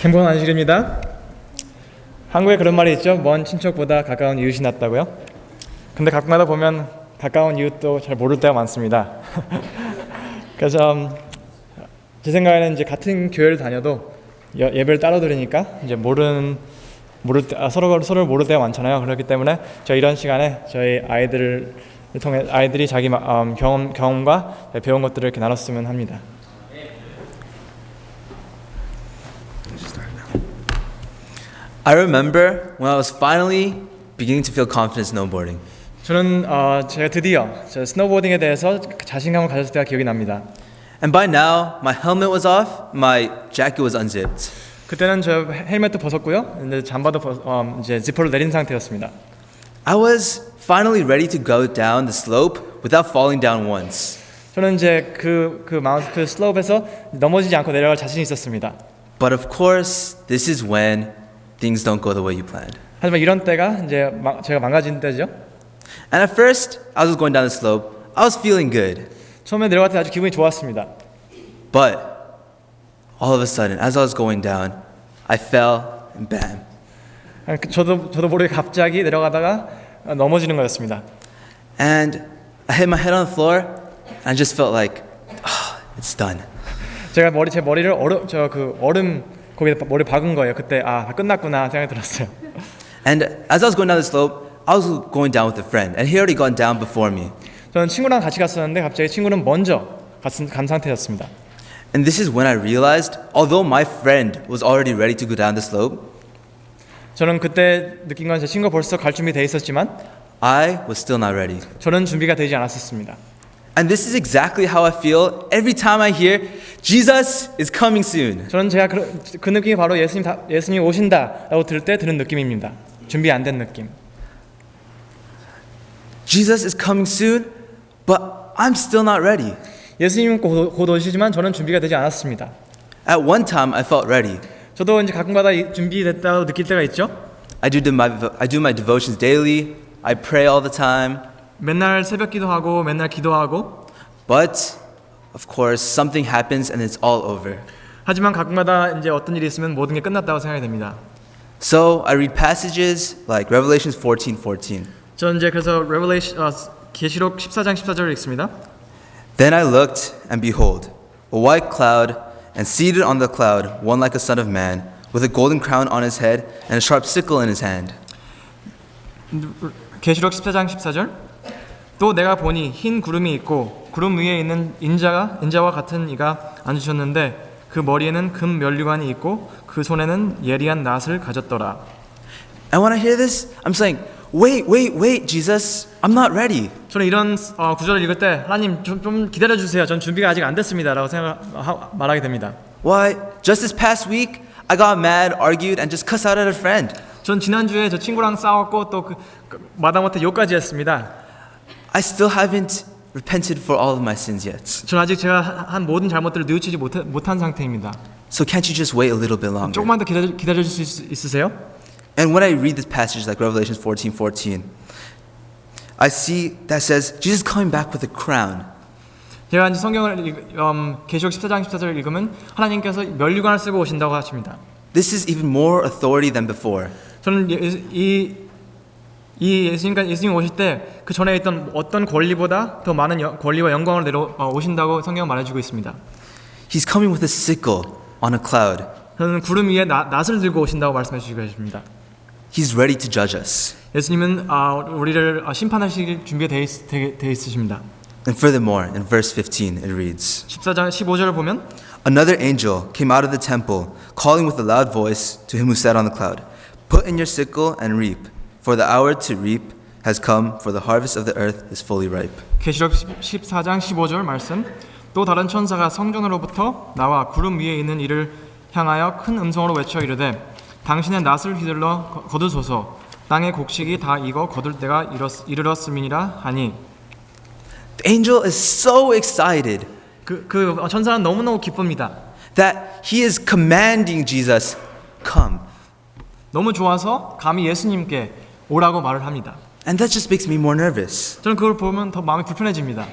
행복한 안식일입니다. 한국에 그런 말이 있죠. 먼 친척보다 가까운 이웃이 낫다고요. 근데 가끔가다 보면 가까운 이웃도 잘 모를 때가 많습니다. 그래서 제 생각에는 이제 같은 교회를 다녀도 예배를 따로 드리니까 이제 서로를 모를 때가 많잖아요. 그렇기 때문에 저희 이런 시간에 저희 아이들을 통해 아이들이 자기 경험과 배운 것들을 이렇게 나눴으면 합니다. I remember when I was finally beginning to feel confident snowboarding. 저는 제가 드디어 스노보딩에 대해서 자신감을 가졌을 때가 기억이 납니다. And by now, my helmet was off, my jacket was unzipped. 그때는 저 헬멧도 벗었고요. 근데 잠바도 이제 지퍼를 내린 상태였습니다. I was finally ready to go down the slope without falling down once. 저는 이제 그 슬로프에서 넘어지지 않고 내려갈 자신이 있었습니다. But of course, this is when things don't go the way you planned. 하지만 이런 때가 이제 제가 망가진 때죠. And at first, I was going down the slope. I was feeling good. 처음에 내려갈 때 아주 기분이 좋았습니다. But all of a sudden, as I was going down, I fell and bam. 저도 모르게 갑자기 내려가다가 넘어지는 거였습니다. And I hit my head on the floor and I just felt like, it's done. 제가 제 머리를 얼음 거기다 머리 박은 거예요. 그때 다 끝났구나 생각이 들었어요. And as I was going down the slope, I was going down with a friend, and he already gone down before me. 저는 친구랑 같이 갔었는데 갑자기 친구는 먼저 간 상태였습니다. And this is when I realized, although my friend was already ready to go down the slope, 저는 그때 느낀 건 제 친구가 벌써 갈 준비 돼 있었지만 I was still not ready. 저는 준비가 되지 않았었습니다. And this is exactly how I feel every time I hear Jesus is coming soon. 저는 제가 그 느낌이 바로 예수님이 오신다라고 들을 때 드는 느낌입니다. 준비 안 된 느낌. Jesus is coming soon, but I'm still not ready. 예수님은 곧 오시지만 저는 준비가 되지 않았습니다. At one time, I felt ready. 저도 이제 가끔가다 준비됐다고 느낄 때가 있죠. I do my devotions daily. I pray all the time. 맨날 새벽 기도하고 맨날 기도하고. But of course, something happens and it's all over. 하지만 가끔가다 이제 어떤 일이 있으면 모든 게 끝났다고 생각이 됩니다. So I read passages like Revelations 14:14. 저는 이제 그래서 계시록 14장 14절을 읽습니다. Then I looked and behold, a white cloud, and seated on the cloud, one like a son of man, with a golden crown on his head and a sharp sickle in his hand. 계시록 14장 14절. 또 내가 보니 흰 구름이 있고 구름 위에 있는 인자와 같은 이가 앉으셨는데 그 머리에는 금 면류관이 있고 그 손에는 예리한 낫을 가졌더라. And when I hear this, I'm saying, wait, Jesus, I'm not ready. 저는 이런 구절을 읽을 때 하나님 좀 기다려 주세요. 전 준비가 아직 안 됐습니다라고 말하게 됩니다. Why? Just this past week, I got mad, argued, and just cussed out at a friend. 전 지난주에 저 친구랑 싸웠고 또 마다못해 욕까지 했습니다. I still haven't repented for all of my sins yet. 전 아직 제가 한 모든 잘못들을 뉘우치지 못한 상태입니다. So can't you just wait a little bit longer? 조금만 더 기다려 줄 수 있으세요? And when I read this passage like Revelations 14:14, I see that says Jesus coming back with a crown. 제가 이제 성경을 계시록 14장 14절을 읽으면 하나님께서 면류관을 쓰고 오신다고 하십니다. This is even more authority than before. 저는 예수님 오실 때 그 전에 있던 어떤 권리보다 더 많은 권리와 영광을 오신다고 성경은 말해주고 있습니다. He's coming with a sickle on a cloud. 저는 구름 위에 낫을 들고 오신다고 말씀해 주시고 계십니다. He's ready to judge us. 예수님은 우리를 심판하실 준비가 돼 있으십니다. And furthermore, in verse 15, it reads, 14장 15절을 보면 Another angel came out of the temple, calling with a loud voice to him who sat on the cloud, Put in your sickle and reap, for the hour to reap has come, for the harvest of the earth is fully ripe. 계시록 14장 15절 말씀. 또 다른 천사가 성전으로부터 나와 구름 위에 있는 이를 향하여 큰 음성으로 외쳐 이르되 당신의 낫을 휘둘러 거두소서 땅의 곡식이 다 익어 거둘 때가 이르렀음이니라 하니. The angel is so excited 그 천사는 너무너무 기쁩니다. that he is commanding Jesus, come. 너무 좋아서 감히 예수님께 오라고 말을 합니다. And that just makes me more nervous. 저는 그걸 보면 더 마음이 불편해집니다.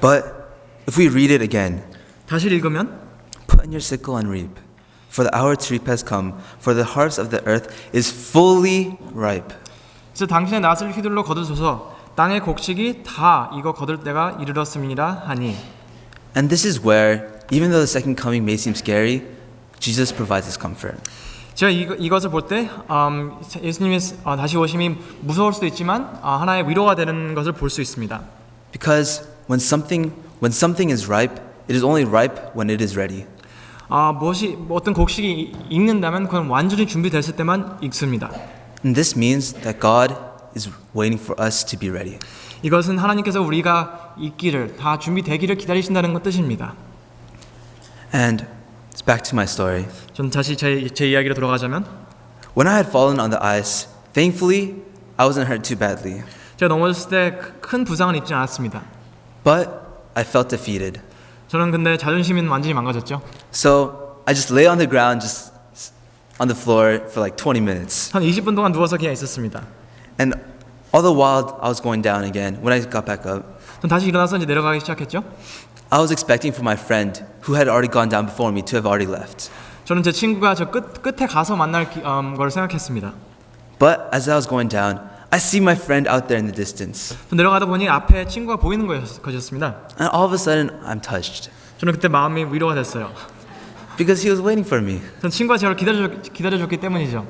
But if we read it again, 다시 읽으면 put in your sickle and reap. for the hour to reap has come, for the harvest of the earth is fully ripe. 그래서 당신의 낫을 휘둘러 거두소서 땅의 곡식이 다 이거 거둘 때가 이르렀음이니라 하니. And this is where, even though the second coming may seem scary, Jesus provides his comfort. 제가 이것을 볼 때 예수님의 다시 오심이 무서울 수도 있지만 하나의 위로가 되는 것을 볼 수 있습니다. Because when something is ripe, it is only ripe when it is ready. 어떤 곡식이 익는다면 그건 완전히 준비됐을 때만 익습니다. And this means that God is waiting for us to be ready. 이것은 하나님께서 우리가 익기를 다 준비되기를 기다리신다는 것 뜻입니다. And it's back to my story. 전 다시 제 이야기로 돌아가자면 When I had fallen on the ice, thankfully, I wasn't hurt too badly. 제가 넘어졌을 때 큰 부상은 입지 않았습니다. But I felt defeated. 저는 근데 자존심은 완전히 망가졌죠. So I just lay on the ground, just on the floor for like 20 minutes. 한 20분 동안 누워서 그냥 있었습니다. And all the while I was going down again. When I got back up, 전 다시 일어나서 이제 내려가기 시작했죠. I was expecting for my friend who had already gone down before me to have already left. 저는 제 친구가 저 끝에 가서 만날 걸 생각했습니다. But as I was going down, I see my friend out there in the distance. 전 내려가다 보니 앞에 친구가 보이는 것이었습니다. And all of a sudden, I'm touched. 저는 그때 마음이 위로가 됐어요. Because he was waiting for me. 전 친구가 저를 기다려줬기 때문이죠.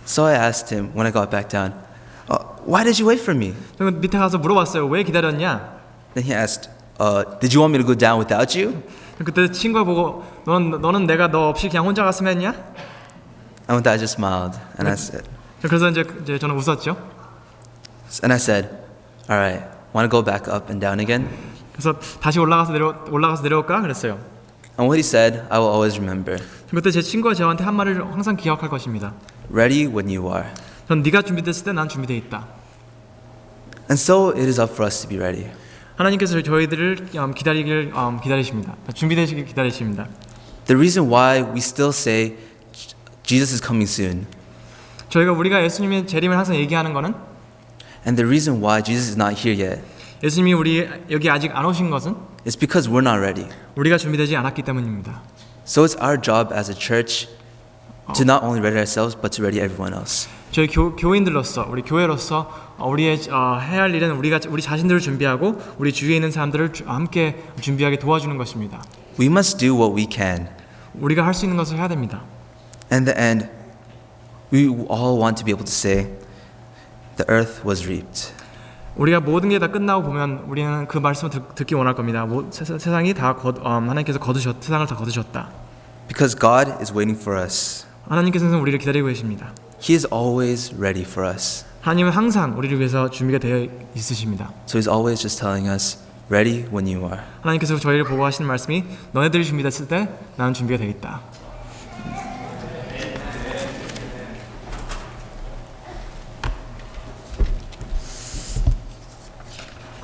So I asked him when I got back down, why did you wait for me? 저는 밑에 가서 물어봤어요. 왜 기다렸냐? Then he asked, did you want me to go down without you? 그때 친구가 보고 너는 내가 너 없이 그냥 혼자 갔으면 했냐? And with that, I just smiled. And I said, 그래서 이제 저는 웃었죠. all right, want to go back up and down again? 그래서 다시 올라가서 내려올까? 그랬어요. And what he said, I will always remember. 그때 제 친구가 저한테 한 말을 항상 기억할 것입니다. Ready when you are. 전 네가 준비됐을 때 난 준비되어 있다. And so it is up for us to be ready. 하나님께서 저희들을 기다리십니다. 준비되시길 기다리십니다. The reason why we still say Jesus is coming soon, 우리가 예수님의 재림을 항상 얘기하는 거는 and the reason why Jesus is not here yet, 예수님이 우리 여기 아직 안 오신 것은 is because we're not ready. 우리가 준비되지 않았기 때문입니다. So it's our job as a church to not only ready ourselves, but to ready everyone else. 저희 교인들로서 우리 교회로서 우리의 해야 할 일은 우리 자신들을 준비하고 우리 주위에 있는 사람들을 함께 준비하게 도와주는 것입니다. We must do what we can. 우리가 할 수 있는 것을 해야 됩니다. In the end, we all want to be able to say, the earth was reaped. 우리가 모든 게 다 끝나고 보면 우리는 그 말씀을 듣기 원할 겁니다. 세상이 다 하나님께서 세상을 다 거두셨다. Because God is waiting for us. 하나님께서는 우리를 기다리고 계십니다. He is always ready for us. 하나님은 항상 우리를 위해서 준비가 되어 있으십니다. So He's always just telling us, ready when you are. 하나님께서 저희를 보고 하시는 말씀이 너네들이 준비됐을 때 나는 준비가 되겠다.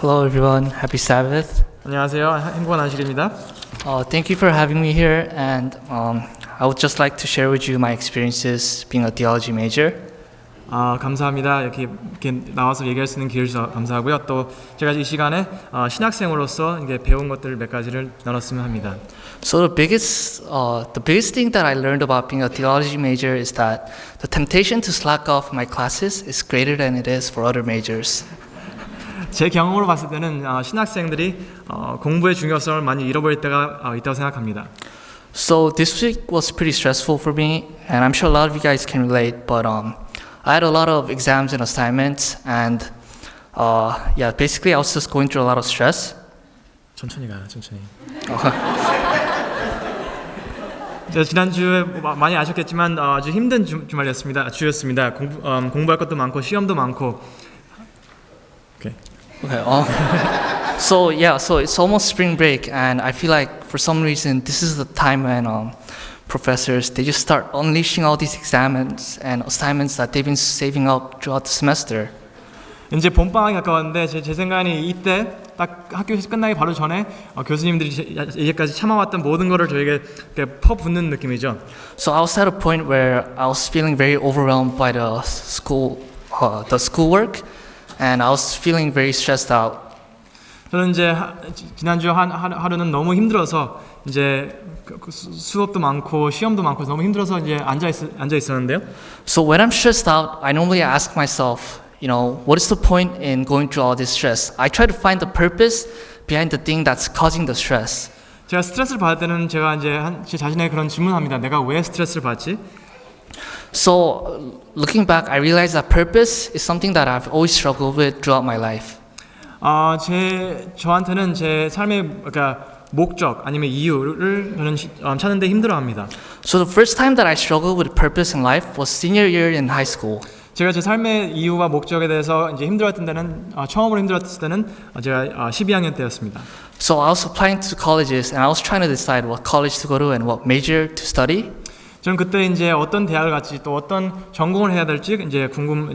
Hello everyone, happy Sabbath. 안녕하세요. 행복한 안식일입니다. Thank you for having me here, and I would just like to share with you my experiences being a theology major. 감사합니다. 이렇게 나와서 얘기할 수 있는 기회를 주셔서 감사하고요. 또 제가 이 시간에 신학생으로서 이게 배운 것들 몇 가지를 나눴으면 합니다. So the biggest thing that I learned about being a theology major is that the temptation to slack off my classes is greater than it is for other majors. 제 경험으로 봤을 때는 신학생들이 공부의 중요성을 많이 잃어버릴 때가 있다고 생각합니다. So this week was pretty stressful for me, and I'm sure a lot of you guys can relate, but I had a lot of exams and assignments, and basically I was just going through a lot of stress. 천천히 가요, 천천히. 제가 지난주에 많이 아셨겠지만 아주 힘든 주였습니다. 공부할 것도 많고 시험도 많고. Okay. So it's almost spring break, and I feel like for some reason this is the time when professors, they just start unleashing all these exams and assignments that they've been saving up throughout the semester. 이제 봄방학이 가까웠는데 제 생각에는 이때 딱 학교 끝나기 바로 전에 교수님들이 이제까지 참아왔던 모든 거를 저에게 퍼붓는 느낌이죠. So I was at a point where I was feeling very overwhelmed by the schoolwork, and I was feeling very stressed out. 저는 이제 지난주 하루는 너무 힘들어서 이제 수업도 많고 시험도 많고 너무 힘들어서 이제 앉아 있었는데요. So when I'm stressed out, I normally ask myself, what is the point in going through all this stress? I try to find the purpose behind the thing that's causing the stress. 제가 스트레스를 받을 때는 제가 이제 제 자신에게 그런 질문합니다. 내가 왜 스트레스를 받지? So looking back, I realized that purpose is something that I've always struggled with throughout my life. 저한테는 제 삶의 그러니까 목적 아니면 이유를 저는 찾는데 힘들어합니다. So the first time that I struggled with purpose in life was senior year in high school. 제가 제 삶의 이유와 목적에 대해서 이제 힘들어했던 때는 처음으로 힘들었을 때는 제가 12학년 때였습니다. So I was applying to colleges and I was trying to decide what college to go to and what major to study. 저는 그때 이제 어떤 대학을 갈지 또 어떤 전공을 해야 될지 이제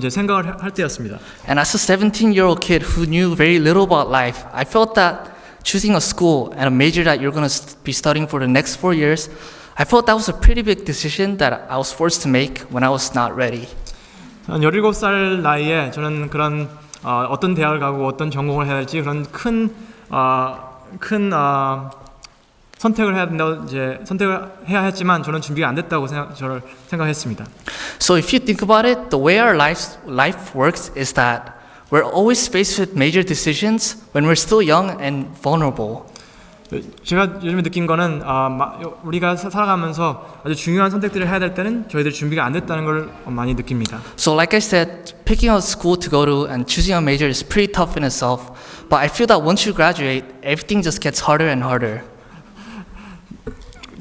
생각을 할 때였습니다. And as a 17-year-old kid who knew very little about life, I felt that choosing a school and a major that you're going to be studying for the next 4 years, I felt that was a pretty big decision that I was forced to make when I was not ready. 17살 나이에 저는 그런 어떤 대학을 가고 어떤 전공을 해야 될지 그런 큰 선택을 해야 된다고 이제 선택을 해야 했지만 저는 준비가 안 됐다고 생각했습니다. So if you think about it, the way our life works is that we're always faced with major decisions when we're still young and vulnerable. 제가 요즘에 느낀 거는 우리가 살아가면서 아주 중요한 선택들을 해야 될 때는 저희들 준비가 안 됐다는 걸 많이 느낍니다. So like I said, picking a school to go to and choosing a major is pretty tough in itself. But I feel that once you graduate, everything just gets harder and harder.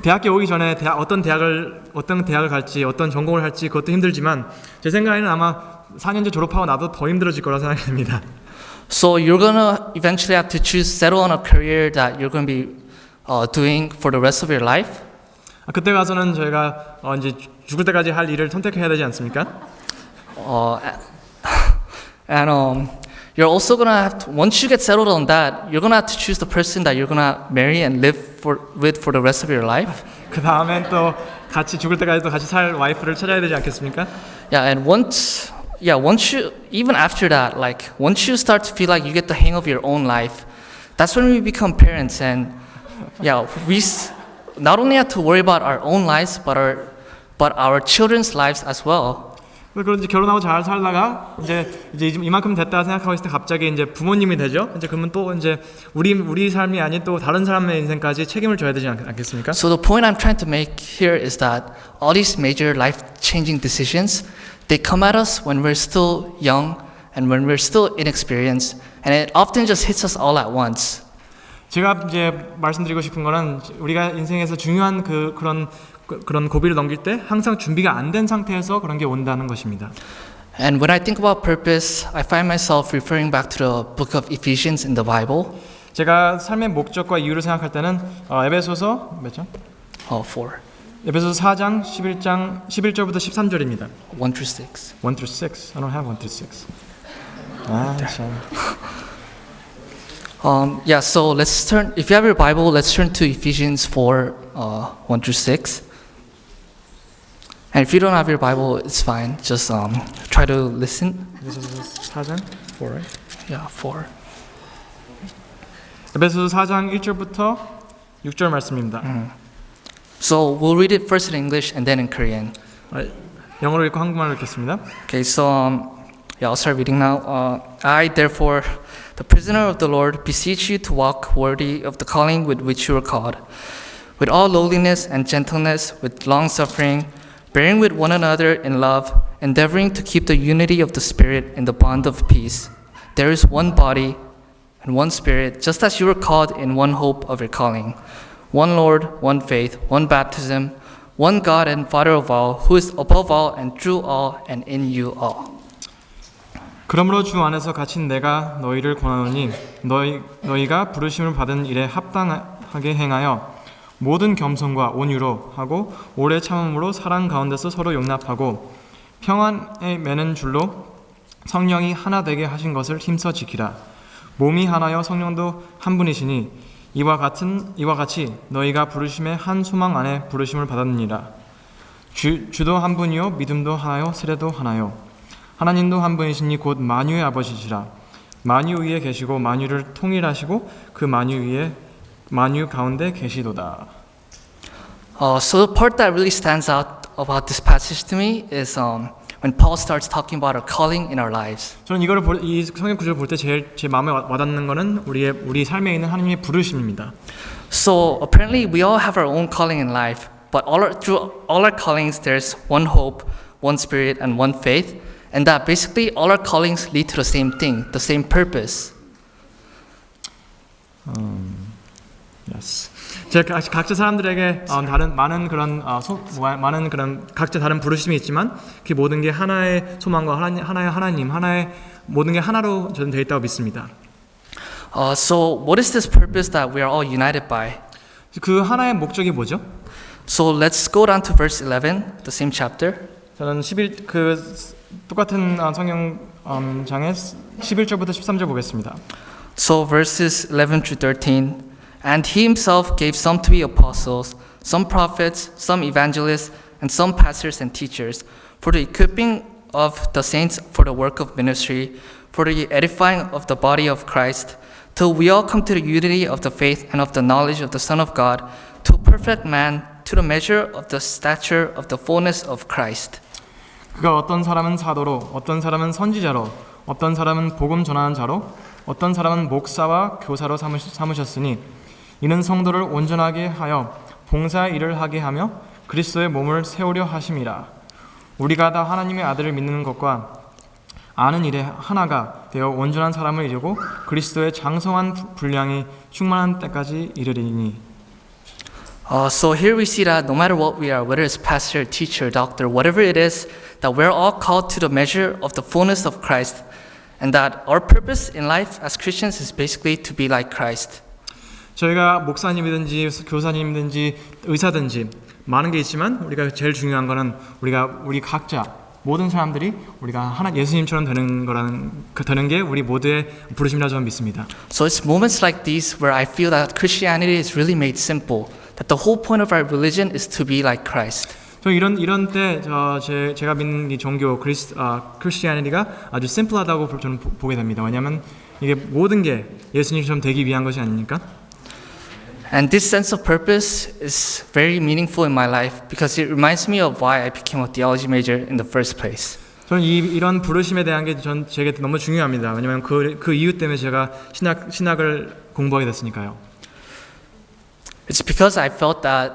대학교 오기 전에 어떤 대학을 갈지 어떤 전공을 할지 그것도 힘들지만 제 생각에는 아마 4년제 졸업하고 나도 더 힘들어질 거라 생각이 듭니다. So you're gonna eventually have to settle on a career that you're gonna be doing for the rest of your life. 그때 가서는 저희가 이제 죽을 때까지 할 일을 선택해야 되지 않습니까? And you're also gonna have to, once you get settled on that, you're gonna have to choose the person that you're gonna marry and live with for the rest of your life. 그 다음엔 또 같이 죽을 때까지도 같이 살 와이프를 찾아야 되지 않겠습니까? Yeah, and once you, even after that, like once you start to feel like you get the hang of your own life, that's when we become parents. And yeah, we not only have to worry about our own lives, but our children's lives as well. 그런 이제 결혼하고 잘 살다가 이제 이만큼 됐다 생각하고 있을 때 갑자기 이제 부모님이 되죠. 이제 그러면 또 이제 우리 삶이 아닌 또 다른 사람의 인생까지 책임을 져야 되지 않겠습니까? So the point I'm trying to make here is that all these major life-changing decisions, they come at us when we're still young and when we're still inexperienced, and it often just hits us all at once. 제가 이제 말씀드리고 싶은 거는 우리가 인생에서 중요한 그런 고비를 넘길 때 항상 준비가 안 된 상태에서 그런 게 온다는 것입니다. And when I think about purpose, I find myself referring back to the book of Ephesians in the Bible. 제가 삶의 목적과 이유를 생각할 때는 에베소서 몇 장? 4. 에베소서 4장 11절부터 13절입니다. 1 through 6. 1 through 6. I don't have 1 through 6. 참. Yeah, so let's turn, if you have your Bible, let's turn to Ephesians 4, 1 through 6. And if you don't have your Bible, it's fine. Just try to listen. 에베소서 4장 4, right? Yeah, 4. 에베소서 4장 1절부터 6절 말씀입니다. So we'll read it first in English and then in Korean. 영어로 읽고 한국말로 읽겠습니다. Okay, so yeah, I'll start reading now. I, therefore, the prisoner of the Lord, beseech you to walk worthy of the calling with which you are called, with all lowliness and gentleness, with long suffering, bearing with one another in love, endeavoring to keep the unity of the Spirit in the bond of peace. There is one body and one Spirit, just as you were called in one hope of your calling. One Lord, one faith, one baptism, one God and Father of all, who is above all and through all and in you all. 그러므로 주 안에서 갇힌 내가 너희를 권하노니 너희가 부르심을 받은 일에 합당하게 행하여 모든 겸손과 온유로 하고 오래 참음으로 사랑 가운데서 서로 용납하고 평안에 매는 줄로 성령이 하나 되게 하신 것을 힘써 지키라. 몸이 하나여 성령도 한 분이시니 이와 같이 너희가 부르심의 한 소망 안에 부르심을 받았느니라. 주도 한 분이요 믿음도 하나요 세례도 하나요. 하나님도 한 분이시니 곧 만유의 아버지시라. 만유 위에 계시고 만유를 통일하시고 그 만유 가운데 계시도다. So the part that really stands out about this passage to me is when Paul starts talking about our calling in our lives. 저는 이 성경 구절을 볼 때 제일 제 마음에 와닿는 거는 우리 삶에 있는 하나님의 부르심입니다. So apparently we all have our own calling in life, but through all our callings there's one hope, one spirit, and one faith, and that basically all our callings lead to the same thing, the same purpose. Yes. 제가 각자 사람들에게 많은 그런 각자 다른 부르심이 있지만 그 모든 게 하나의 소망과 하나의 하나님, 하나의 모든 게 하나로 저는 되어 있다고 믿습니다. So what is this purpose that we are all united by? 그 하나의 목적이 뭐죠? So let's go down to verse 11, the same chapter. 저는 똑같은 성경 장의 11절부터 13절 보겠습니다. So verses 11 through 13. And he himself gave some to be apostles, some prophets, some evangelists, and some pastors and teachers, for the equipping of the saints for the work of ministry, for the edifying of the body of Christ, till we all come to the unity of the faith and of the knowledge of the Son of God, to a perfect man, to the measure of the stature of the fullness of Christ. 그가 어떤 사람은 사도로, 어떤 사람은 선지자로, 어떤 사람은 복음 전하는 자로, 어떤 사람은 목사와 교사로 삼으셨으니 이는 성도를 온전하게 하여 봉사의 일을 하게 하며 그리스도의 몸을 세우려 하심이라. 우리가 다 하나님의 아들을 믿는 것과 아는 일에 하나가 되어 온전한 사람을 이루고 그리스도의 장성한 분량이 충만한 때까지 이르리니. So here we see that no matter what we are, whether it's pastor, teacher, doctor, whatever it is, that we're all called to the measure of the fullness of Christ, and that our purpose in life as Christians is basically to be like Christ. 저희가 목사님이든지 교사님이든지 의사든지 많은 게 있지만 우리가 제일 중요한 거는 우리 각자 모든 사람들이 우리가 예수님처럼 되는 게 우리 모두의 부르심이라 저는 믿습니다. So it's moments like these where I feel that Christianity is really made simple. That the whole point of our religion is to be like Christ. 저 이런 때 제가 믿는 이 종교 크리스티애니티가 아주 심플하다고 저는 보게 됩니다. 왜냐하면 이게 모든 게 예수님처럼 되기 위한 것이 아닙니까? And this sense of purpose is very meaningful in my life because it reminds me of why I became a theology major in the first place. 저는 이런 부르심에 대한 게 제게 너무 중요합니다. 왜냐하면 그 이유 때문에 제가 신학을 공부하게 됐으니까요. It's because I felt that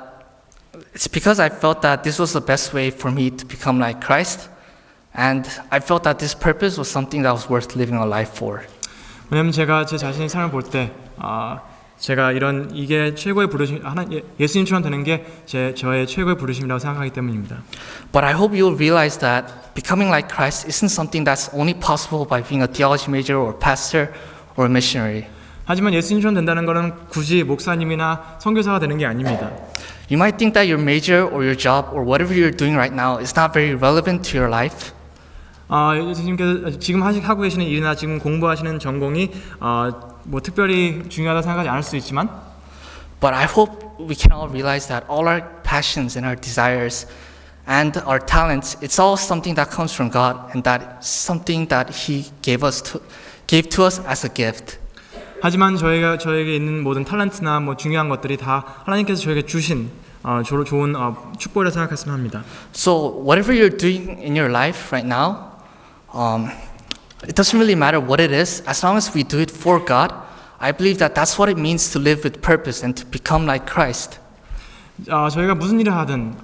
this was the best way for me to become like Christ, and I felt that this purpose was something that was worth living a life for. 왜냐하면 제가 제 자신의 삶을 볼 때 제가 이게 최고의 부르심 예수님처럼 되는 게 저의 최고의 부르심이라고 생각하기 때문입니다. But I hope you'll realize that becoming like Christ isn't something that's only possible by being a theology major or pastor or a missionary. 하지만 예수님처럼 된다는 것은 굳이 목사님이나 선교사가 되는 게 아닙니다. You might think that your major or your job or whatever you're doing right now is not very relevant to your life. 예수님께서 지금 하고 계시는 일이나 지금 공부하시는 전공이 뭐 특별히 중요하다 생각하지 않을 수 있지만, but I hope we can all realize that all our passions and our desires and our talents, it's all something that comes from God, and that something that He gave to us as a gift. 하지만 저에게 있는 모든 탤런트나 뭐 중요한 것들이 다 하나님께서 저에게 주신 좋은 축복이라 생각했으면 합니다. So whatever you're doing in your life right now, it doesn't really matter what it is, as long as we do it for God. I believe that that's what it means to live with purpose and to become like Christ. 저희가 무슨 일을 하든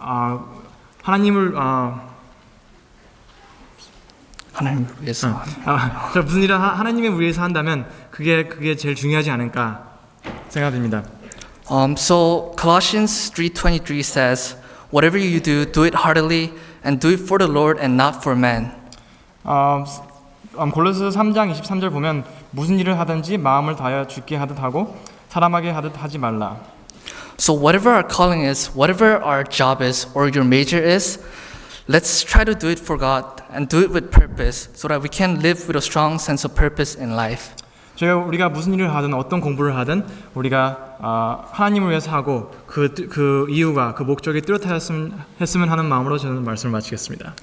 하나님을 위해서. 무슨 일을 하나님을 위해서 한다면 그게 제일 중요하지 않을까 생각됩니다. So Colossians 3:23 says, "Whatever you do, do it heartily and do it for the Lord and not for men." 골로새 3장 23절 보면 무슨 일을 하든지 마음을 다하여 주께 하듯 하고 사람에게 하듯 하지 말라. So whatever our calling is, whatever our job is or your major is, let's try to do it for God and do it with purpose so that we can live with a strong sense of purpose in life. 우리가 무슨 일을 하든 어떤 공부를 하든 우리가 하나님을 위해서 하고 그 이유가 그 목적이 뚜렷했으면 하는 마음으로 저는 말씀을 마치겠습니다.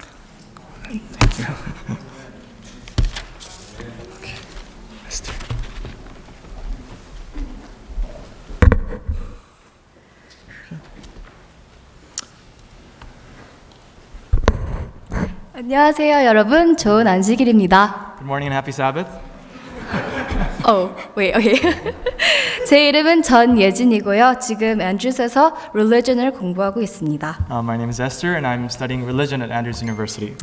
안녕하세요, 여러분. 좋은 안식일입니다. Good morning and happy Sabbath. wait, okay. 제 이름은 전예진이고요. 지금 앤드루스에서 religion을 공부하고 있습니다. My name is Esther and I'm studying religion at Andrews University.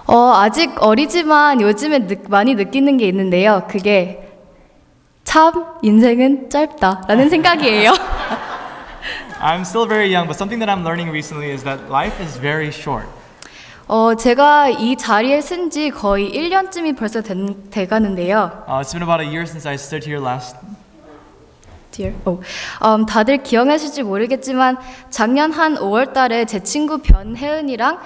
아직 어리지만 요즘에 많이 느끼는 게 있는데요. 그게 참 인생은 짧다라는 생각이에요. I'm still very young, but something that I'm learning recently is that life is very short. 제가 이 자리에 쓴 지 거의 1년쯤이 벌써 돼가는데요. It's been about a year since I stood here last. 다들 기억하실지 모르겠지만 작년 한 5월 달에 제 친구 변혜은이랑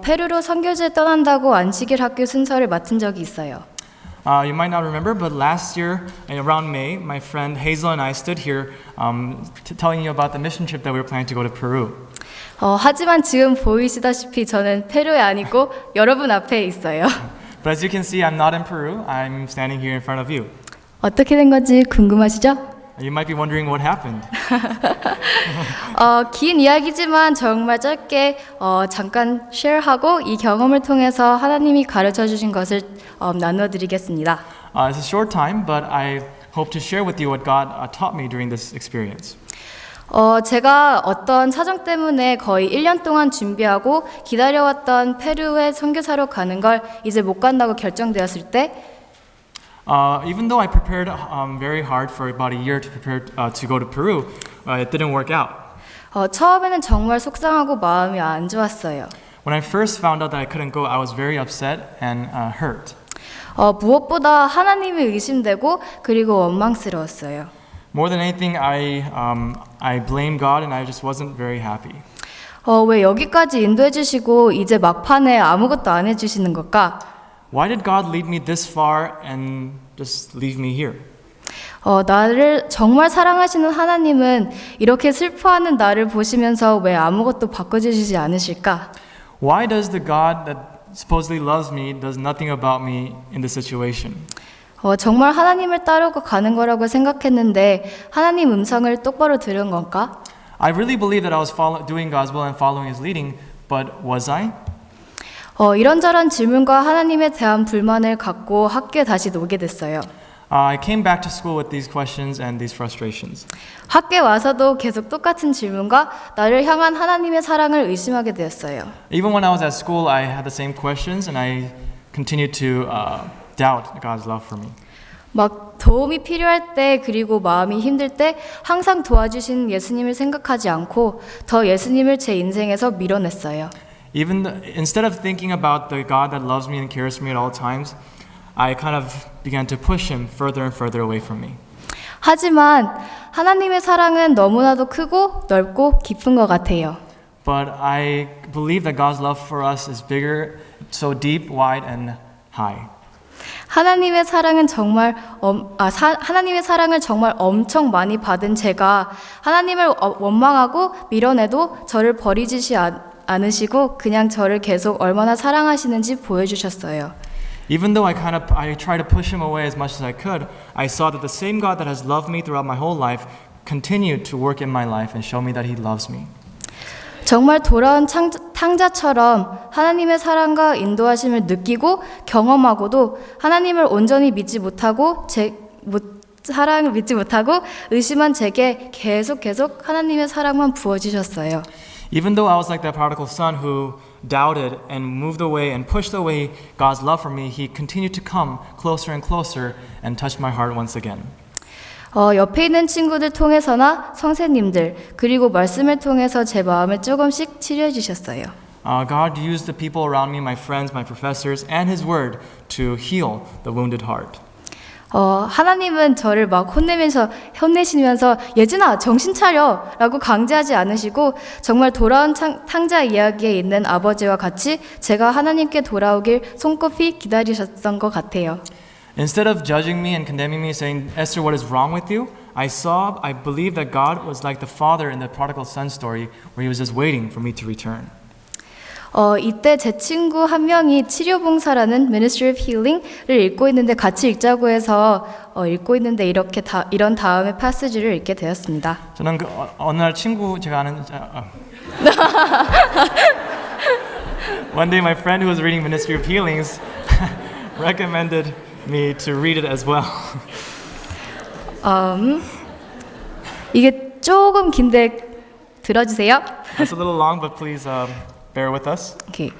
페루로 선교지에 떠난다고 안식일 학교 순서를 맡은 적이 있어요. You might not remember, but last year, around May, my friend Hazel and I stood here telling you about the mission trip that we were planning to go to Peru. 하지만 지금 보이시다시피 저는 페루에 아니고 여러분 앞에 있어요. But as you can see, I'm not in Peru. I'm standing here in front of you. 어떻게 된 건지 궁금하시죠? You might be wondering what happened. 긴 이야기지만 정말 짧게 잠깐 쉐어하고 이 경험을 통해서 하나님이 가르쳐 주신 것을 나누어 드리겠습니다. It's a short time, but I hope to share with you what God taught me during this experience. 제가 어떤 사정 때문에 거의 1년 동안 준비하고 기다려왔던 페루에 선교사로 가는 걸 이제 못 간다고 결정되었을 때 Even though I prepared very hard for about a year to prepare to go to Peru, it didn't work out. 처음에는 정말 속상하고 마음이 안 좋았어요. When I first found out that I couldn't go, I was very upset and hurt. 무엇보다 하나님이 의심되고 그리고 원망스러웠어요. More than anything, I blamed God and I just wasn't very happy. 왜 여기까지 인도해 주시고 이제 막판에 아무것도 안 해주시는 걸까? Why did God lead me this far and just leave me here? 나를 정말 사랑하시는 하나님은 이렇게 슬퍼하는 나를 보시면서 왜 아무것도 바꿔주시지 않으실까? Why does the God that supposedly loves me does nothing about me in this situation? 정말 하나님을 따르고 가는 거라고 생각했는데 하나님 음성을 똑바로 들은 건가? I really believed that I was doing God's will and following His leading, but was I? 이런저런 질문과 하나님에 대한 불만을 갖고 학교에 다시 오게 됐어요. I came back to school with these questions and these frustrations. 학교에 와서도 계속 똑같은 질문과 나를 향한 하나님의 사랑을 의심하게 되었어요. Even when I was at school, I had the same questions and I continued to doubt God's love for me. 막 도움이 필요할 때 그리고 마음이 힘들 때 항상 도와주신 예수님을 생각하지 않고 더 예수님을 제 인생에서 밀어냈어요. Instead of thinking about the God that loves me and cares for me at all times, I kind of began to push Him further and further away from me. 하지만 하나님의 사랑은 너무나도 크고 넓고 깊은 것 같아요. But I believe that God's love for us is bigger, so deep, wide, and high. 하나님의 사랑은 정말 하나님의 사랑을 정말 엄청 많이 받은 제가 하나님을 원망하고 밀어내도 저를 버리지 않으시고 그냥 저를 계속 얼마나 사랑하시는지 보여주셨어요. Even though I tried to push Him away as much as I could, I saw that the same God that has loved me throughout my whole life continued to work in my life and show me that He loves me. 정말 돌아온 탕자처럼 하나님의 사랑과 인도하심을 느끼고 경험하고도 하나님을 온전히 믿지 못하고 사랑을 믿지 못하고 의심한 제게 계속 하나님의 사랑만 부어주셨어요. Even though I was like that prodigal son who doubted and moved away and pushed away God's love for me, He continued to come closer and closer and touch my heart once again. 옆에 있는 친구들 통해서나 선생님들 그리고 말씀을 통해서 제 마음을 조금씩 치료해 주셨어요. God used the people around me, my friends, my professors, and His Word to heal the wounded heart. 하나님은 저를 막 혼내시면서 예진아 정신 차려 라고 강제하지 않으시고 정말 돌아온 탕자 이야기에 있는 아버지와 같이 제가 하나님께 돌아오길 손꼽히 기다리셨던 것 같아요. Instead of judging me and condemning me, saying, Esther, what is wrong with you? I believed that God was like the father in the prodigal son story where He was just waiting for me to return. 이때 제 친구 한 명이 치료봉사라는 Ministry of Healing을 읽고 있는데 같이 읽자고 해서 읽고 있는데 이런 다음에 패시지를 읽게 되었습니다. 저는 어느 날 제가 아는 One day, my friend who was reading Ministry of Healings recommended me to read it as well. 이게 조금 긴데 들어주세요. It's a little long, but please bear with us. 오케이.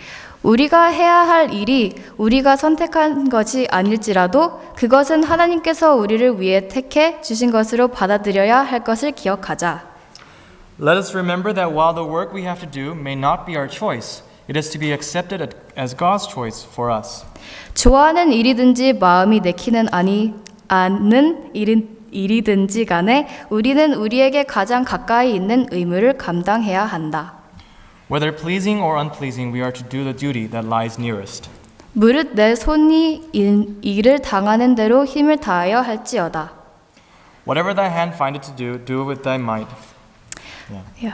우리가 해야 할 일이 우리가 선택한 것이 아닐지라도 그것은 하나님께서 우리를 위해 택해 주신 것으로 받아들여야 할 것을 기억하자. Let us remember that while the work we have to do may not be our choice, it is to be accepted as God's choice for us. 좋아하는 일이든지 마음이 내키는 않는 일이든지 간에 우리는 우리에게 가장 가까이 있는 의무를 감당해야 한다. Whether pleasing or unpleasing, we are to do the duty that lies nearest. 무릇 내 손이 일을 당하는 대로 힘을 다하여 할지어다. Whatever thy hand findeth to do, do it with thy might.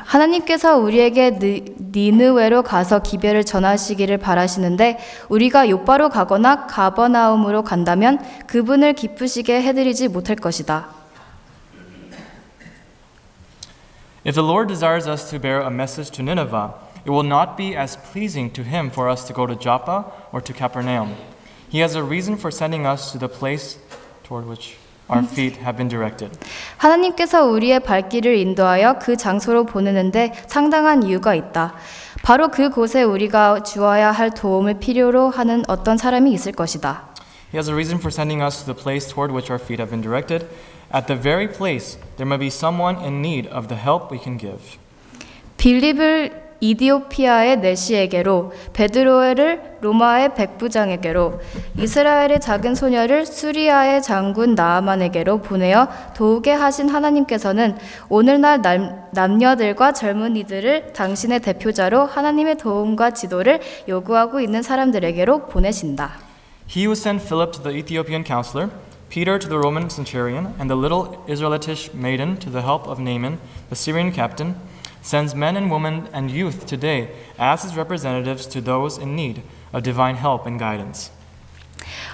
하나님께서 우리에게 니느웨로 가서 기별을 전하시기를 바라시는데 우리가 요바로 가거나 가버나움으로 간다면 그분을 기쁘시게 해드리지 못할 것이다. If the Lord desires us to bear a message to Nineveh, it will not be as pleasing to him for us to go to Joppa or to Capernaum. He has a reason for sending us to the place toward which our feet have been directed. 하나님께서 우리의 발길을 인도하여 그 장소로 보내는데 상당한 이유가 있다. 바로 그곳에 우리가 주어야 할 도움을 필요로 하는 어떤 사람이 있을 것이다. He has a reason for sending us to the place toward which our feet have been directed. At the very place, there may be someone in need of the help we can give. 빌립을 이디오피아의 내시에게로, 베드로를 로마의 백부장에게로, 이스라엘의 작은 소녀를 수리아의 장군 나아만에게로 보내어 도우게 하신 하나님께서는 오늘날 남녀들과 젊은이들을 당신의 대표자로 하나님의 도움과 지도를 요구하고 있는 사람들에게로 보내신다. He who sent Philip to the Ethiopian counselor, Peter to the Roman centurion, and the little Israelitish maiden to the help of Naaman, the Syrian captain, sends men and women and youth today as his representatives to those in need of divine help and guidance.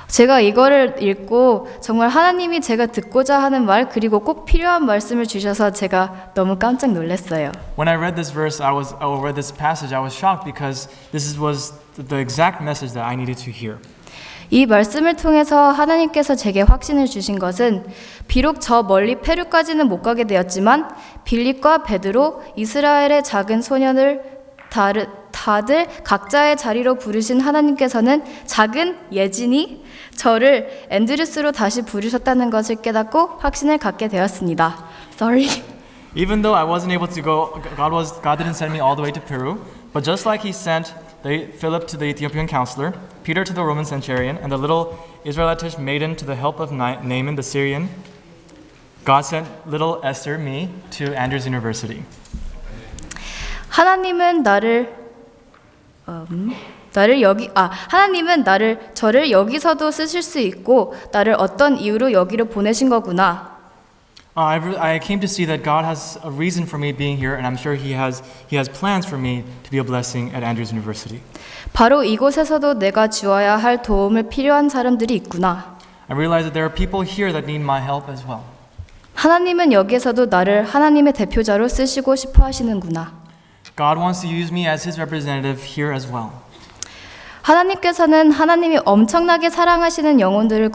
제가 이거를 읽고 정말 하나님이 제가 듣고자 하는 말 그리고 꼭 필요한 말씀을 주셔서 제가 너무 깜짝 놀랐어요. When I read this verse, read this passage, I was shocked because was the exact message that I needed to hear. 이 말씀을 통해서 하나님께서 제게 확신을 주신 것은 비록 저 멀리 페루까지는 못 가게 되었지만 빌립과 베드로, 이스라엘의 작은 소년을 다들 각자의 자리로 부르신 하나님께서는 작은 예진이 저를 앤드루스로 다시 부르셨다는 것을 깨닫고 확신을 갖게 되었습니다. Sorry. Even though I wasn't able to go, God didn't send me all the way to Peru, but just like He sent Philip to the Ethiopian counselor, Peter to the Roman centurion, and the little Israelitish maiden to the help of Naaman the Syrian, God sent little Esther, me, to Andrews University. 하나님은 저를 여기서도 쓰실 수 있고 나를 어떤 이유로 여기로 보내신 거구나. I came to see that God has a reason for me being here, and I'm sure He has plans for me to be a blessing at Andrews University. 바로 이곳에서도 내가 주어야 할 도움을 필요한 사람들이 있구나. I realize that there are people here that need my help as well. 하나님은 여기에서도 나를 하나님의 대표자로 쓰시고 싶어 하시는구나. God wants to use me as His representative here as well. 하나님께서는 하나님이 엄청나게 사랑하시는 영혼들을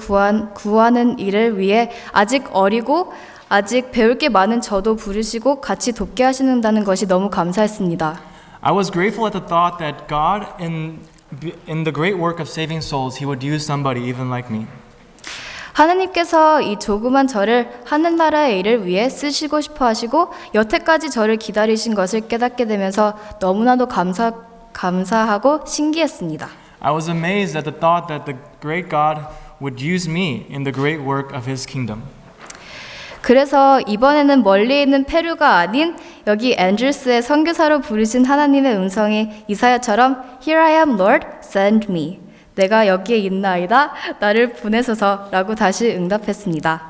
구하는 일을 위해 아직 어리고 아직 배울 게 많은 저도 부르시고 같이 돕게 하시는다는 것이 너무 감사했습니다. I was grateful at the thought that God, in the great work of saving souls, He would use somebody even like me. 하나님께서 이 조그만 저를 하늘나라의 일을 위해 쓰시고 싶어 하시고 여태까지 저를 기다리신 것을 깨닫게 되면서 너무나도 감사하고 신기했습니다. I was amazed at the thought that the great God would use me in the great work of His kingdom. 그래서 이번에는 멀리 있는 페루가 아닌 여기 앤드루스의 선교사로 부르신 하나님의 음성이 이사야처럼 Here I am, Lord, send me. 내가 여기에 있나이다. 나를 보내소서라고 다시 응답했습니다.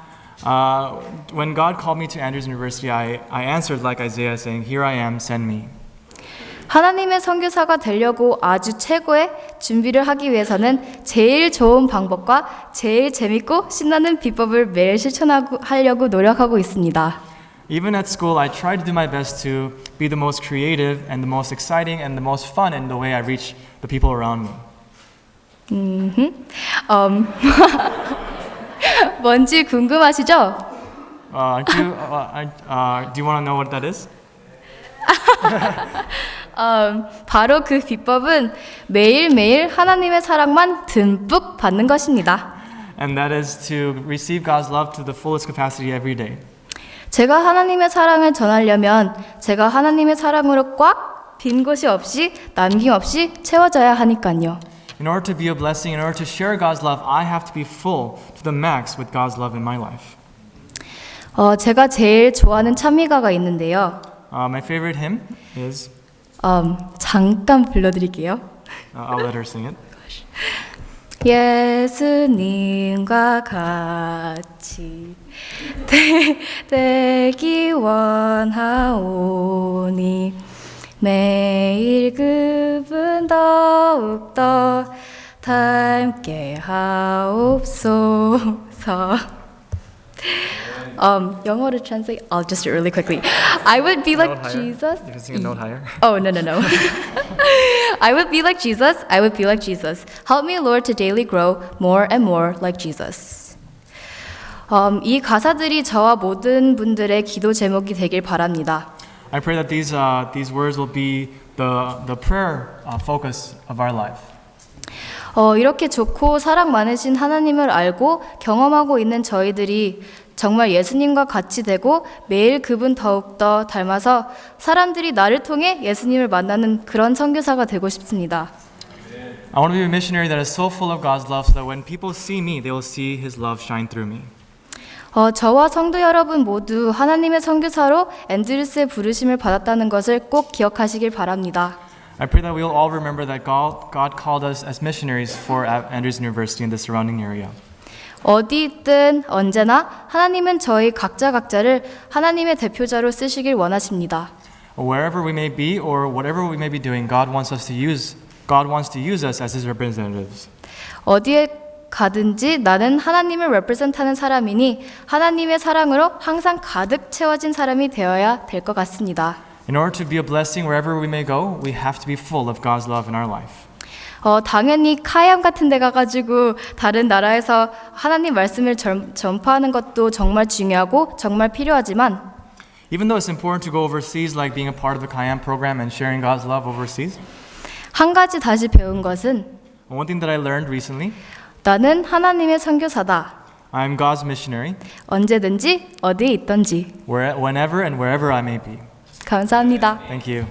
When God called me to Andrews University, I answered like Isaiah, saying, "Here I am, send me." 하나님의 선교사가 되려고 아주 최고의 준비를 하기 위해서는 제일 좋은 방법과 제일 재밌고 신나는 비법을 매일 실천하려고 노력하고 있습니다. Even at school, I try to do my best to be the most creative and the most exciting and the most fun in the way I reach the people around me. 뭔지 궁금하시죠? Do you want to know what that is? 바로 그 비법은 매일매일 하나님의 사랑만 듬뿍 받는 것입니다. And that is to receive God's love to the fullest capacity every day. 제가 하나님의 사랑을 전하려면 제가 하나님의 사랑으로 꽉 빈 곳이 없이 남김없이 채워져야 하니까요. In order to be a blessing, in order to share God's love, I have to be full to the max with God's love in my life. 제가 제일 좋아하는 찬미가가 있는데요. My favorite hymn is, 잠깐 불러드릴게요. I'll let her sing it. 예수님과 같이 되기 원하오니 매일 그분 더욱더 닮게 하옵소서. 영어로 translate. I'll just do it really quickly. I would be like Jesus. You can sing a note higher. Oh, no. I would be like Jesus. I would be like Jesus. Help me, Lord, to daily grow more and more like Jesus. 이 가사들이 저와 모든 분들의 기도 제목이 되길 바랍니다. I pray that these words will be the prayer focus of our life. 이렇게 좋고 사랑 많으신 하나님을 알고 경험하고 있는 저희들이 정말 예수님과 같이 되고 매일 그분 더욱더 닮아서 사람들이 나를 통해 예수님을 만나는 그런 선교사가 되고 싶습니다. I want to be a missionary that is so full of God's love so that when people see me, they will see His love shine through me. 저와 성도 여러분 모두 하나님의 선교사로 앤드루스의 부르심을 받았다는 것을 꼭 기억하시길 바랍니다. I pray that we will all remember that God called us as missionaries for Andrews University and the surrounding area. 어디 있든 언제나 하나님은 저희 각자를 하나님의 대표자로 쓰시길 원하십니다. Wherever we may be or whatever we may be doing, God wants to use us as His representatives. 어디에 가든지 나는 하나님을 represent하는 사람이니 하나님의 사랑으로 항상 가득 채워진 사람이 되어야 될 것 같습니다. In order to be a blessing wherever we may go, we have to be full of God's love in our life. 당연히 카이암 같은 데 가가지고 다른 나라에서 하나님 말씀을 전파하는 것도 정말 중요하고 정말 필요하지만 Even though it's important to go overseas, like being a part of the Kayam program and sharing God's love overseas, 한 가지 다시 배운 것은 one thing that I learned recently, 나는 하나님의 선교사다. I'm God's missionary, 언제든지 어디에 있든지. whenever and wherever I may be. 감사합니다. Thank you.